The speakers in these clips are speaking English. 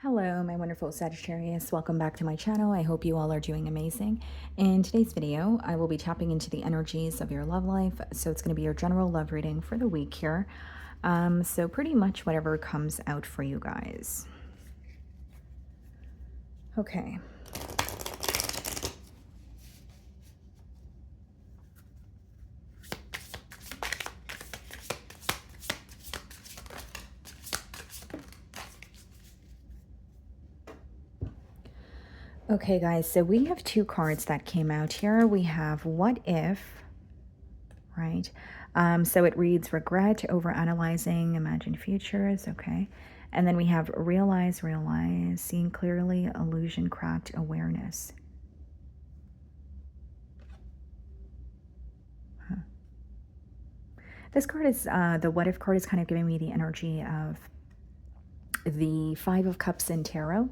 Hello, my wonderful Sagittarius. Welcome back to my channel. I hope you all are doing amazing. In today's video, I will be tapping into the energies of your love life. So it's going to be your general love reading for the week here. So pretty much whatever comes out for you guys. Okay. Okay, guys, so we have two cards that came out here. We have What If, right? So it reads regret, over analyzing, imagine futures, okay. And then we have realize, seeing clearly, illusion, cracked, awareness. This card is, the What If card is kind of giving me the energy of the Five of Cups in Tarot.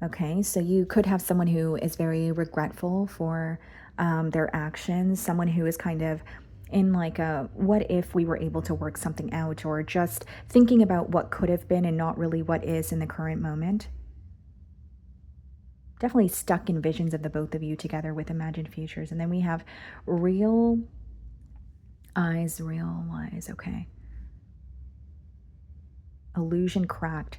Okay, so you could have someone who is very regretful for their actions, someone who is kind of in like a what if we were able to work something out, or just thinking about what could have been and not really what is in the current moment. Definitely stuck in visions of the both of you together with imagined futures. And then we have real eyes, okay. Illusion cracked.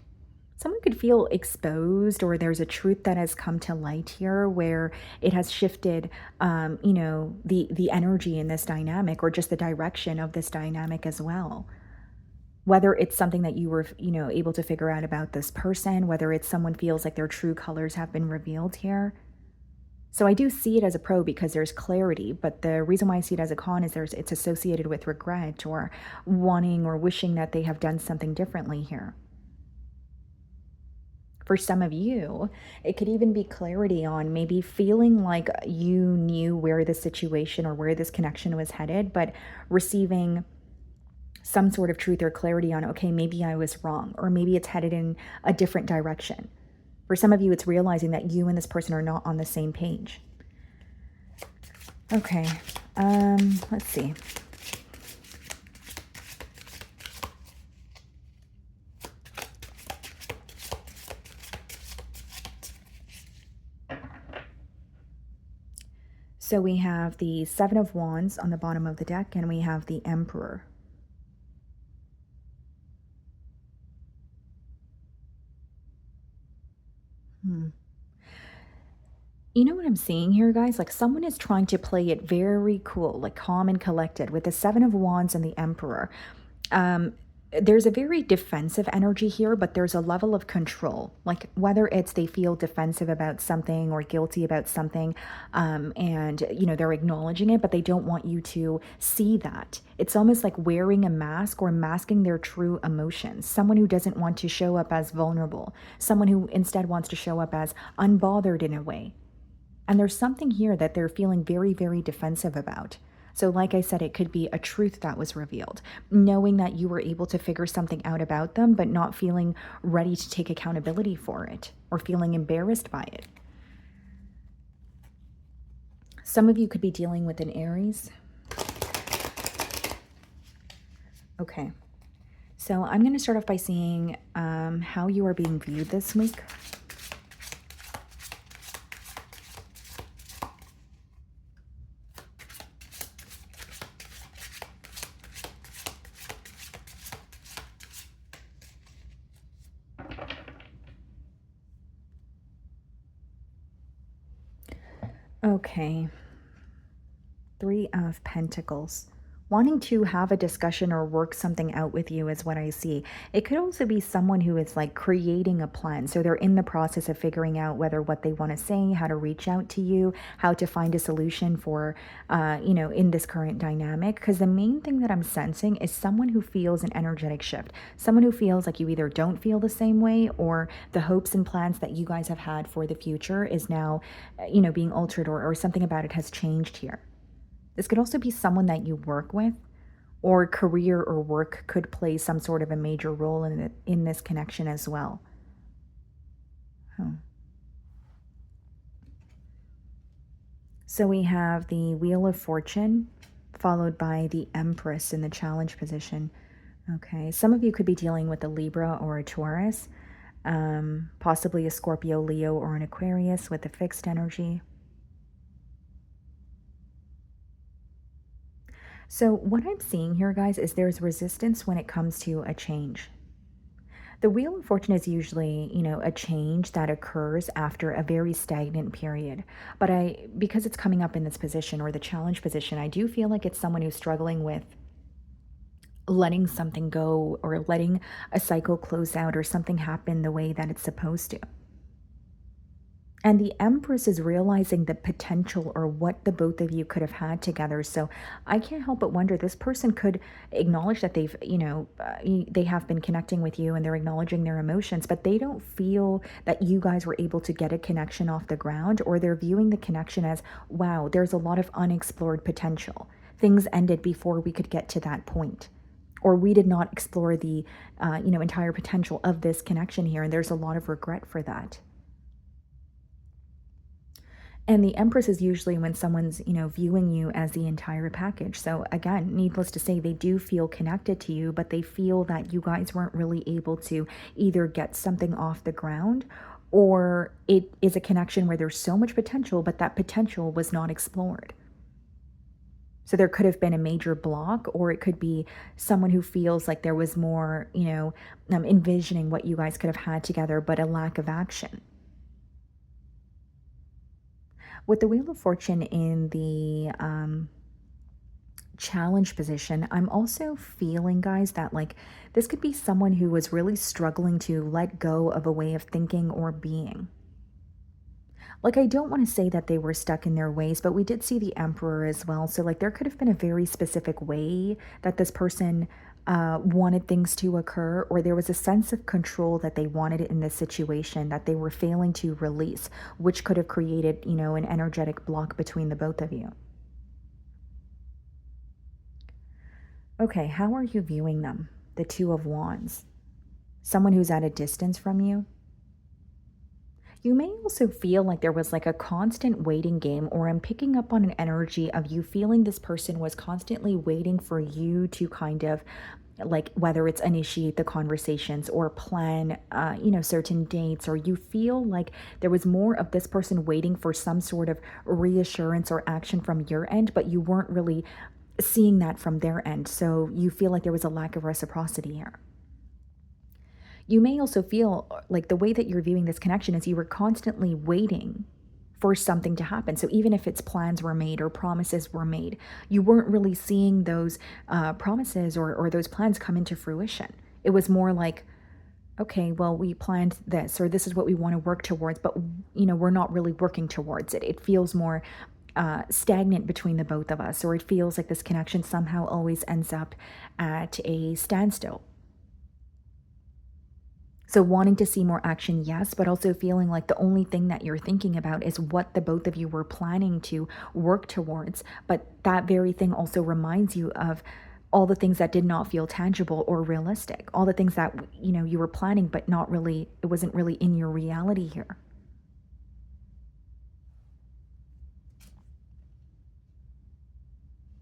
Someone could feel exposed, or there's a truth that has come to light here where it has shifted, you know, the energy in this dynamic, or just the direction of this dynamic as well. Whether it's something that you were, you know, able to figure out about this person, whether it's someone feels like their true colors have been revealed here. So I do see it as a pro because there's clarity, but the reason why I see it as a con is it's associated with regret or wanting or wishing that they have done something differently here. For some of you, it could even be clarity on maybe feeling like you knew where the situation or where this connection was headed, but receiving some sort of truth or clarity on, okay, maybe I was wrong, or maybe it's headed in a different direction. For some of you, it's realizing that you and this person are not on the same page. Okay, let's see. So we have the Seven of Wands on the bottom of the deck, and we have the Emperor. You know what I'm seeing here, guys? Like someone is trying to play it very cool, like calm and collected with the Seven of Wands and the Emperor. There's a very defensive energy here, but there's a level of control, like whether it's they feel defensive about something or guilty about something, and you know they're acknowledging it, but they don't want you to see that. It's almost like wearing a mask or masking their true emotions. Someone who doesn't want to show up as vulnerable, someone who instead wants to show up as unbothered in a way. And there's something here that they're feeling very, very defensive about. So like I said, it could be a truth that was revealed, knowing that you were able to figure something out about them, but not feeling ready to take accountability for it or feeling embarrassed by it. Some of you could be dealing with an Aries. Okay, so I'm going to start off by seeing how you are being viewed this week. Okay. Three of Pentacles. Wanting to have a discussion or work something out with you is what I see. It could also be someone who is like creating a plan. So they're in the process of figuring out whether what they want to say, how to reach out to you, how to find a solution for, you know, in this current dynamic. Because the main thing that I'm sensing is someone who feels an energetic shift. Someone who feels like you either don't feel the same way, or the hopes and plans that you guys have had for the future is now, you know, being altered, or something about it has changed here. This could also be someone that you work with, or career or work could play some sort of a major role in this connection as well. So we have the Wheel of Fortune, followed by the Empress in the challenge position. Okay, some of you could be dealing with a Libra or a Taurus. Possibly a Scorpio, Leo, or an Aquarius with a fixed energy. So, what I'm seeing here, guys, is there's resistance when it comes to a change. The Wheel of Fortune is usually, a change that occurs after a very stagnant period. But because it's coming up in this position or the challenge position, I do feel like it's someone who's struggling with letting something go or letting a cycle close out or something happen the way that it's supposed to. And the Empress is realizing the potential or what the both of you could have had together. So I can't help but wonder this person could acknowledge that they have been connecting with you and they're acknowledging their emotions, but they don't feel that you guys were able to get a connection off the ground, or they're viewing the connection as, wow, there's a lot of unexplored potential. Things ended before we could get to that point. Or we did not explore the, entire potential of this connection here. And there's a lot of regret for that. And the Empress is usually when someone's, viewing you as the entire package. So again, needless to say, they do feel connected to you, but they feel that you guys weren't really able to either get something off the ground, or it is a connection where there's so much potential, but that potential was not explored. So there could have been a major block, or it could be someone who feels like there was more, envisioning what you guys could have had together, but a lack of action. With the Wheel of Fortune in the challenge position, I'm also feeling, guys, that like this could be someone who was really struggling to let go of a way of thinking or being. Like, I don't want to say that they were stuck in their ways, but we did see the Emperor as well. So, like, there could have been a very specific way that this person wanted things to occur, or there was a sense of control that they wanted in this situation that they were failing to release, which could have created, an energetic block between the both of you. Okay, how are you viewing them? The Two of Wands. Someone who's at a distance from you. You may also feel like there was like a constant waiting game, or I'm picking up on an energy of you feeling this person was constantly waiting for you to kind of like, whether it's initiate the conversations or plan, certain dates, or you feel like there was more of this person waiting for some sort of reassurance or action from your end, but you weren't really seeing that from their end. So you feel like there was a lack of reciprocity here. You may also feel like the way that you're viewing this connection is you were constantly waiting for something to happen. So even if its plans were made or promises were made, you weren't really seeing those promises or those plans come into fruition. It was more like, okay, well, we planned this, or this is what we want to work towards, but we're not really working towards it. It feels more stagnant between the both of us, or it feels like this connection somehow always ends up at a standstill. So wanting to see more action, yes, but also feeling like the only thing that you're thinking about is what the both of you were planning to work towards. But that very thing also reminds you of all the things that did not feel tangible or realistic, all the things that, you were planning, but not really, it wasn't really in your reality here.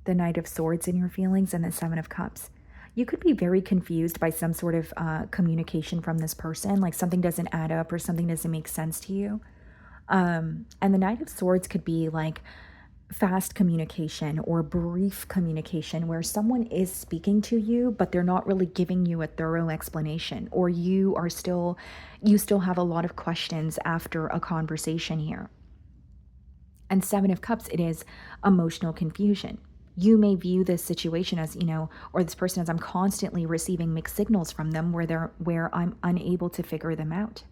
The Knight of Swords in your feelings and the Seven of Cups. You could be very confused by some sort of communication from this person, like something doesn't add up or something doesn't make sense to you. And the Knight of Swords could be like fast communication or brief communication where someone is speaking to you, but they're not really giving you a thorough explanation, or you still have a lot of questions after a conversation here. And Seven of Cups, it is emotional confusion. You may view this situation as, or this person as, I'm constantly receiving mixed signals from them where I'm unable to figure them out.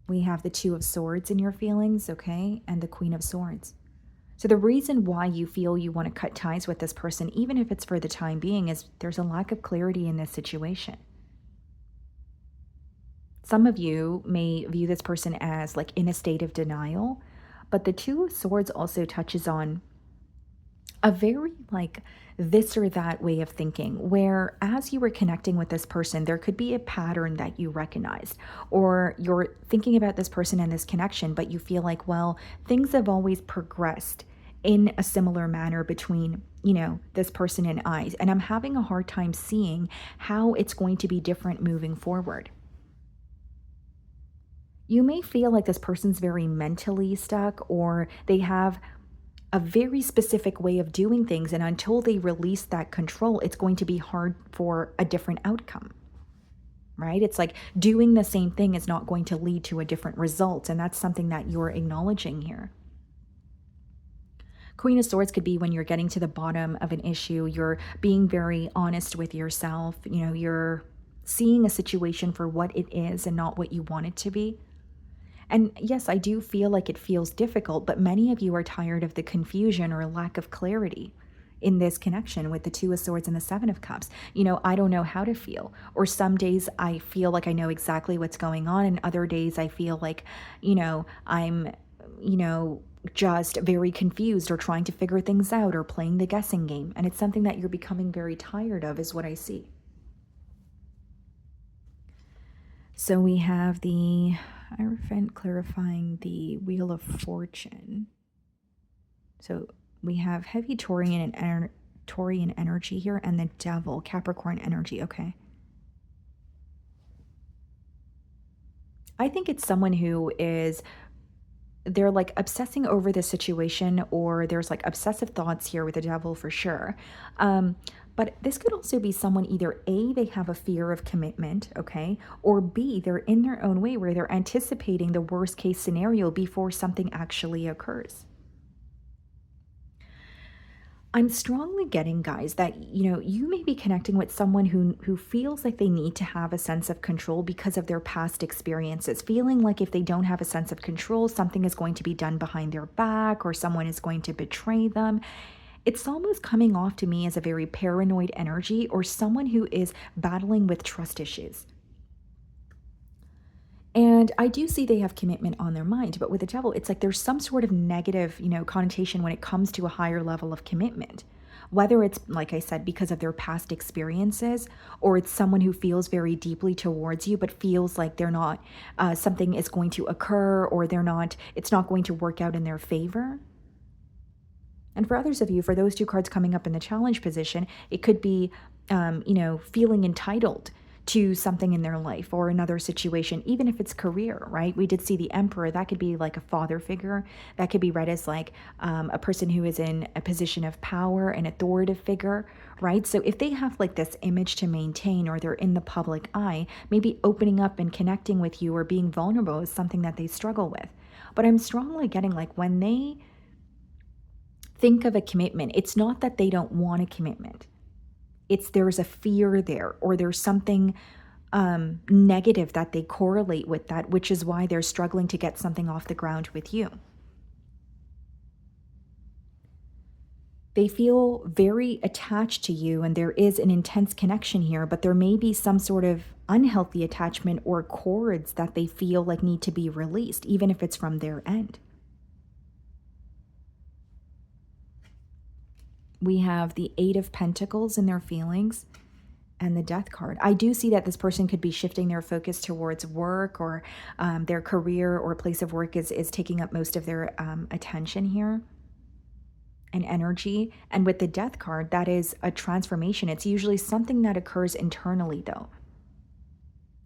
We have the Two of Swords in your feelings, okay? And the Queen of Swords. So the reason why you feel you want to cut ties with this person, even if it's for the time being, is there's a lack of clarity in this situation. Some of you may view this person as like in a state of denial, but the Two of Swords also touches on a very like this or that way of thinking, where as you were connecting with this person, there could be a pattern that you recognized, or you're thinking about this person and this connection, but you feel like, well, things have always progressed in a similar manner between this person in eyes. And I'm having a hard time seeing how it's going to be different moving forward. You may feel like this person's very mentally stuck, or they have a very specific way of doing things. And until they release that control, it's going to be hard for a different outcome, right? It's like doing the same thing is not going to lead to a different result. And that's something that you're acknowledging here. Queen of Swords could be when you're getting to the bottom of an issue, you're being very honest with yourself, you're seeing a situation for what it is and not what you want it to be. And yes, I do feel like it feels difficult, but many of you are tired of the confusion or lack of clarity in this connection with the Two of Swords and the Seven of Cups. I don't know how to feel. Or some days I feel like I know exactly what's going on, and other days I feel like, I'm, just very confused or trying to figure things out or playing the guessing game. And it's something that you're becoming very tired of, is what I see. So we have the Hierophant clarifying the Wheel of Fortune. So we have heavy Taurian and Taurian energy here, and the Devil, Capricorn energy. Okay. I think it's someone who they're like obsessing over the situation, or there's like obsessive thoughts here with the Devil for sure. But this could also be someone, either A, they have a fear of commitment, okay, or B, they're in their own way where they're anticipating the worst case scenario before something actually occurs. I'm strongly getting, guys, that you may be connecting with someone who feels like they need to have a sense of control because of their past experiences, feeling like if they don't have a sense of control, something is going to be done behind their back, or someone is going to betray them. It's almost coming off to me as a very paranoid energy, or someone who is battling with trust issues. And I do see they have commitment on their mind, but with the Devil, it's like there's some sort of negative, connotation when it comes to a higher level of commitment. Whether it's, like I said, because of their past experiences, or it's someone who feels very deeply towards you, but feels like they're not, something is going to occur, or it's not going to work out in their favor. And for others of you, for those two cards coming up in the challenge position, it could be, feeling entitled to something in their life or another situation, even if it's career, right? We did see the Emperor. That could be like a father figure. That could be read as like a person who is in a position of power, an authoritative figure, right? So if they have like this image to maintain, or they're in the public eye, maybe opening up and connecting with you or being vulnerable is something that they struggle with. But I'm strongly getting like when they think of a commitment, it's not that they don't want a commitment. There's a fear there, or there's something negative that they correlate with that, which is why they're struggling to get something off the ground with you. They feel very attached to you, and there is an intense connection here, but there may be some sort of unhealthy attachment or cords that they feel like need to be released, even if it's from their end. We have the Eight of Pentacles in their feelings and the Death card. I do see that this person could be shifting their focus towards work, or their career or place of work is taking up most of their attention here and energy. And with the Death card, that is a transformation. It's usually something that occurs internally, though.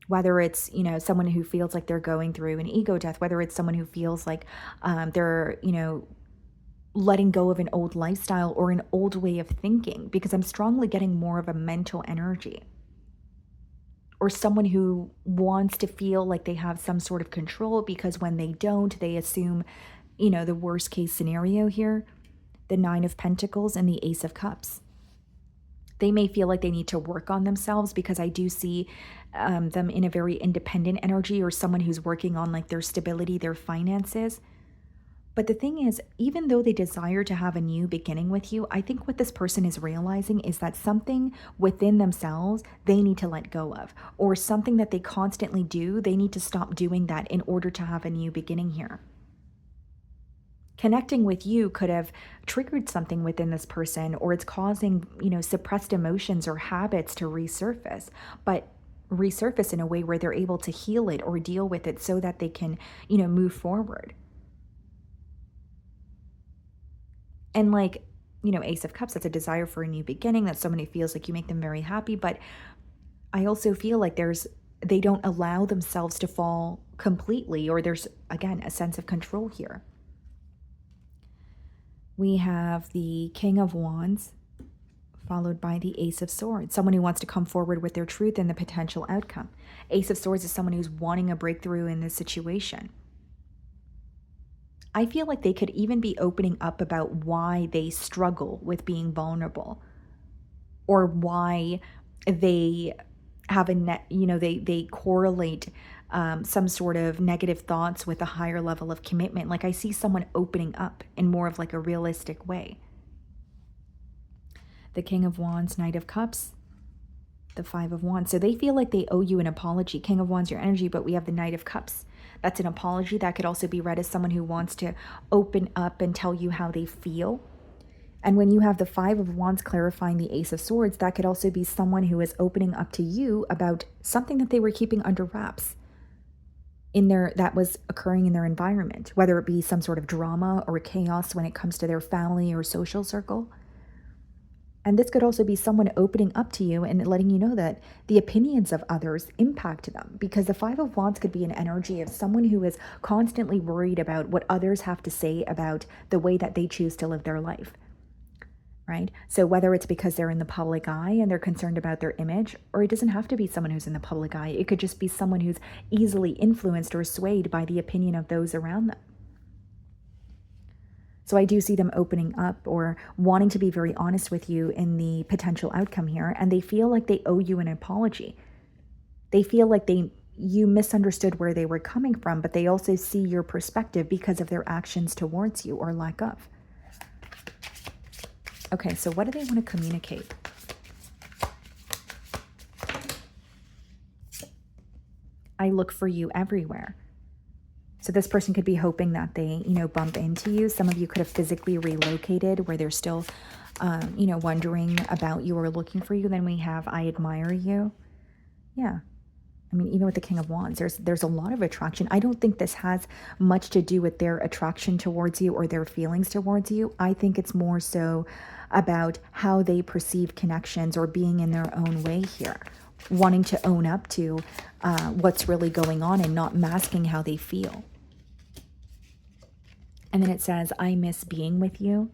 Whether it's, someone who feels like they're going through an ego death, whether it's someone who feels like they're, letting go of an old lifestyle or an old way of thinking, because I'm strongly getting more of a mental energy. Or someone who wants to feel like they have some sort of control, because when they don't, they assume, the worst case scenario here, the Nine of Pentacles and the Ace of Cups. They may feel like they need to work on themselves, because I do see them in a very independent energy, or someone who's working on like their stability, their finances. But the thing is, even though they desire to have a new beginning with you, I think what this person is realizing is that something within themselves they need to let go of, or something that they constantly do, they need to stop doing that in order to have a new beginning here. Connecting with you could have triggered something within this person, or it's causing, suppressed emotions or habits to resurface, but resurface in a way where they're able to heal it or deal with it so that they can, move forward. And like Ace of Cups, that's a desire for a new beginning. That's someone who feels like you make them very happy. But I also feel like they don't allow themselves to fall completely, or there's, again, a sense of control here. We have the King of Wands, followed by the Ace of Swords, someone who wants to come forward with their truth and the potential outcome. Ace of Swords is someone who's wanting a breakthrough in this situation. I feel like they could even be opening up about why they struggle with being vulnerable, or why they have they correlate some sort of negative thoughts with a higher level of commitment. Like, I see someone opening up in more of like a realistic way. The King of Wands, Knight of Cups, the Five of Wands. So they feel like they owe you an apology. King of Wands, your energy, but we have the Knight of Cups. That's an apology. That could also be read as someone who wants to open up and tell you how they feel. And when you have the Five of Wands clarifying the Ace of Swords, that could also be someone who is opening up to you about something that they were keeping under wraps that was occurring in their environment, whether it be some sort of drama or chaos when it comes to their family or social circle. And this could also be someone opening up to you and letting you know that the opinions of others impact them, because the Five of Wands could be an energy of someone who is constantly worried about what others have to say about the way that they choose to live their life, right? So whether it's because they're in the public eye and they're concerned about their image, or it doesn't have to be someone who's in the public eye. It could just be someone who's easily influenced or swayed by the opinion of those around them. So I do see them opening up or wanting to be very honest with you in the potential outcome here. And they feel like they owe you an apology. They feel like you misunderstood where they were coming from, but they also see your perspective because of their actions towards you, or lack of. Okay, so what do they want to communicate? I look for you everywhere. So this person could be hoping that they, bump into you. Some of you could have physically relocated where they're still, wondering about you or looking for you. Then we have, I admire you. Yeah. I mean, even with the King of Wands, there's a lot of attraction. I don't think this has much to do with their attraction towards you or their feelings towards you. I think it's more so about how they perceive connections or being in their own way here, wanting to own up to what's really going on and not masking how they feel. And then it says, I miss being with you.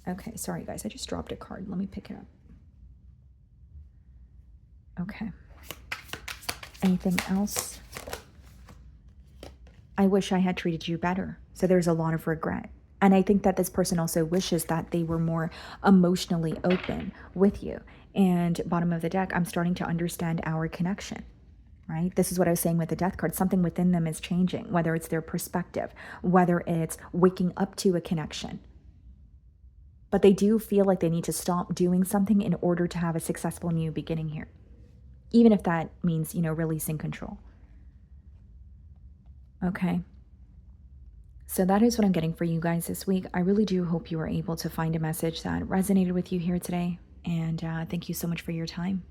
Okay, sorry guys, I just dropped a card. Let me pick it up. Okay. Anything else? I wish I had treated you better. So there's a lot of regret. And I think that this person also wishes that they were more emotionally open with you. And bottom of the deck, I'm starting to understand our connection, right? This is what I was saying with the Death card. Something within them is changing, whether it's their perspective, whether it's waking up to a connection. But they do feel like they need to stop doing something in order to have a successful new beginning here. Even if that means, releasing control. Okay. So that is what I'm getting for you guys this week. I really do hope you were able to find a message that resonated with you here today. And thank you so much for your time.